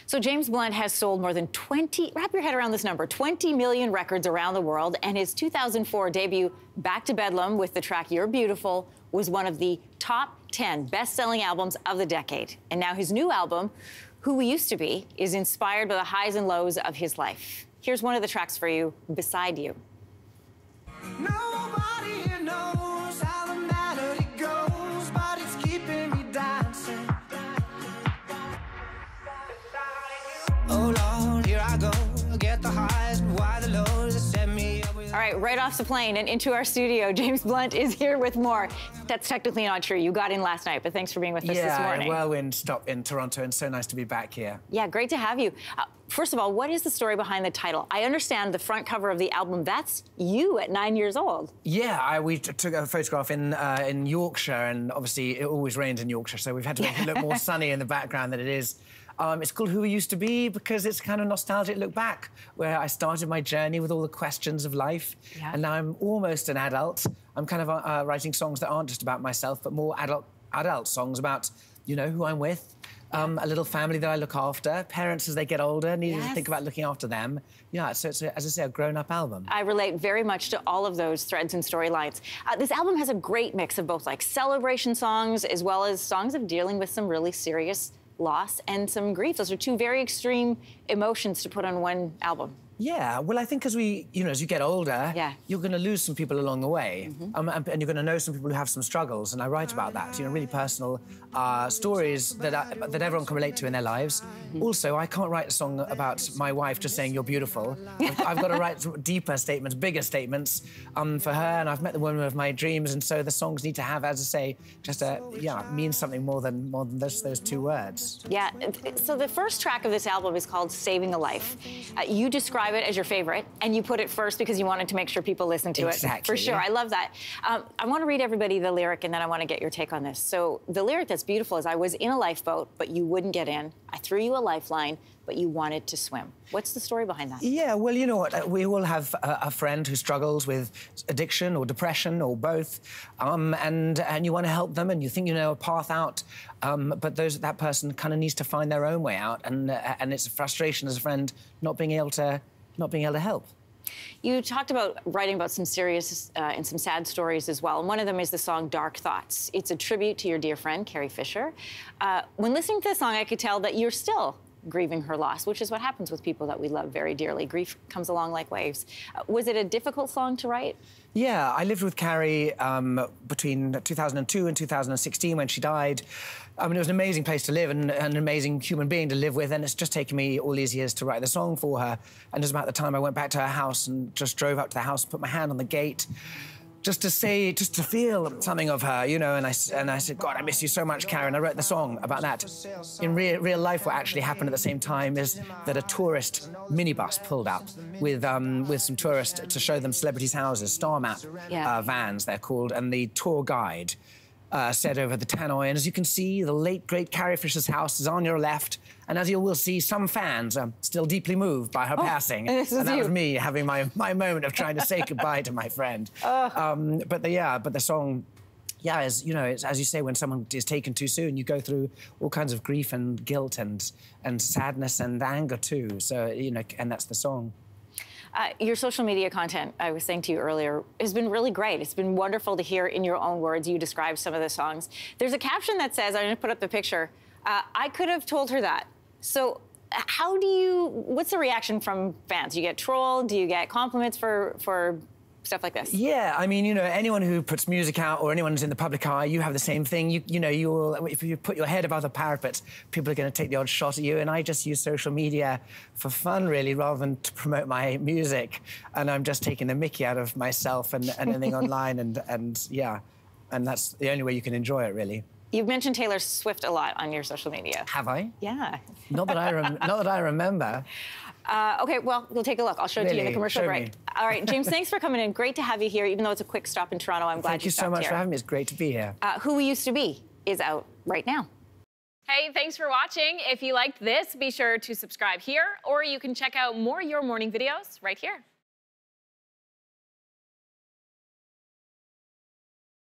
So James Blunt has sold more than 20, wrap your head around this number, 20 million records around the world, and his 2004 debut, Back to Bedlam, with the track You're Beautiful, was one of the top 10 best-selling albums of the decade. And now his new album, Who We Used to Be, is inspired by the highs and lows of his life. Here's one of the tracks for you, Beside You. Nobody here knows how the melody goes, but it's keeping me dancing. Oh Lord, here I go, get the highs, but why the lows that set me up with... All right, right off the plane and into our studio, James Blunt is here with more. That's technically not true. You got in last night, but thanks for being with us this morning. Yeah, whirlwind stop in Toronto, and so nice to be back here. Yeah, great to have you. First of all, what is the story behind the title? I understand the front cover of the album, that's you at 9 years old. Yeah, we took a photograph in Yorkshire, and obviously it always rains in Yorkshire, so we've had to make it look more sunny in the background than it is. It's called Who We Used to Be because it's kind of nostalgic look back, where I started my journey with all the questions of life, and now I'm almost an adult. I'm kind of writing songs that aren't just about myself, but more adult songs about, you know, who I'm with, a little family that I look after, parents as they get older, needing to think about looking after them. Yeah, so it's, as I say, a grown-up album. I relate very much to all of those threads and storylines. This album has a great mix of both, like, celebration songs as well as songs of dealing with some really serious loss and some grief. Those are two very extreme emotions to put on one album. Yeah, well, I think as we, you know, as you get older, you're going to lose some people along the way, and you're going to know some people who have some struggles, and I write about that, you know, really personal stories that everyone can relate to in their lives. Also, I can't write a song about my wife just saying you're beautiful. I've got to write deeper statements, bigger statements for her, and I've met the woman of my dreams, and so the songs need to have, as I say, just mean something more than those two words. Yeah, so the first track of this album is called Saving a Life. You describe it as your favorite, and you put it first because you wanted to make sure people listen to it. For sure, I love that. I want to read everybody the lyric, and then I want to get your take on this. So the lyric that's beautiful is, I was in a lifeboat, but you wouldn't get in. I threw you a lifeline, but you wanted to swim. What's the story behind that? Yeah, well, you know what? We all have a friend who struggles with addiction or depression or both, and you want to help them, and you think you know a path out, but that person kind of needs to find their own way out, and it's a frustration as a friend not being able to help. You talked about writing about some serious and some sad stories as well, and one of them is the song Dark Thoughts. It's a tribute to your dear friend, Carrie Fisher. When listening to the song, I could tell that you're still grieving her loss, which is what happens with people that we love very dearly. Grief comes along like waves. Was it a difficult song to write? Yeah, I lived with Carrie between 2002 and 2016 when she died. I mean, it was an amazing place to live and an amazing human being to live with, and it's just taken me all these years to write the song for her. And it was about the time I went back to her house and just drove up to the house and put my hand on the gate just to feel something of her, you know, and I said, God, I miss you so much, Karen. I wrote the song about that. In real life, what actually happened at the same time is that a tourist minibus pulled up with some tourists to show them celebrities' houses, Star Map vans, they're called, and the tour guide said over the tannoy, and as you can see, the late, great Carrie Fisher's house is on your left, and as you will see, some fans are still deeply moved by her passing. And that was me having my moment of trying to say goodbye to my friend. But the song, as you know, it's, as you say, when someone is taken too soon, you go through all kinds of grief and guilt and sadness and anger too. So, you know, and that's the song. Your social media content, I was saying to you earlier, has been really great. It's been wonderful to hear in your own words you describe some of the songs. There's a caption that says, I'm going to put up the picture, I could have told her that. So what's the reaction from fans? Do you get trolled? Do you get compliments for stuff like this? Yeah, I mean, you know, anyone who puts music out or anyone who's in the public eye, you have the same thing. You know, if you put your head above the parapet, people are going to take the odd shot at you, and I just use social media for fun, really, rather than to promote my music. And I'm just taking the mickey out of myself and anything online, and that's the only way you can enjoy it, really. You've mentioned Taylor Swift a lot on your social media. Have I? Yeah. Not that I remember. OK, well, we'll take a look. I'll show it to you in the commercial break. All right, James, thanks for coming in. Great to have you here, even though it's a quick stop in Toronto. I'm glad you stopped here. Thank you so much for having me. It's great to be here. Who We Used to Be is out right now. Hey, thanks for watching. If you liked this, be sure to subscribe here, or you can check out more Your Morning videos right here.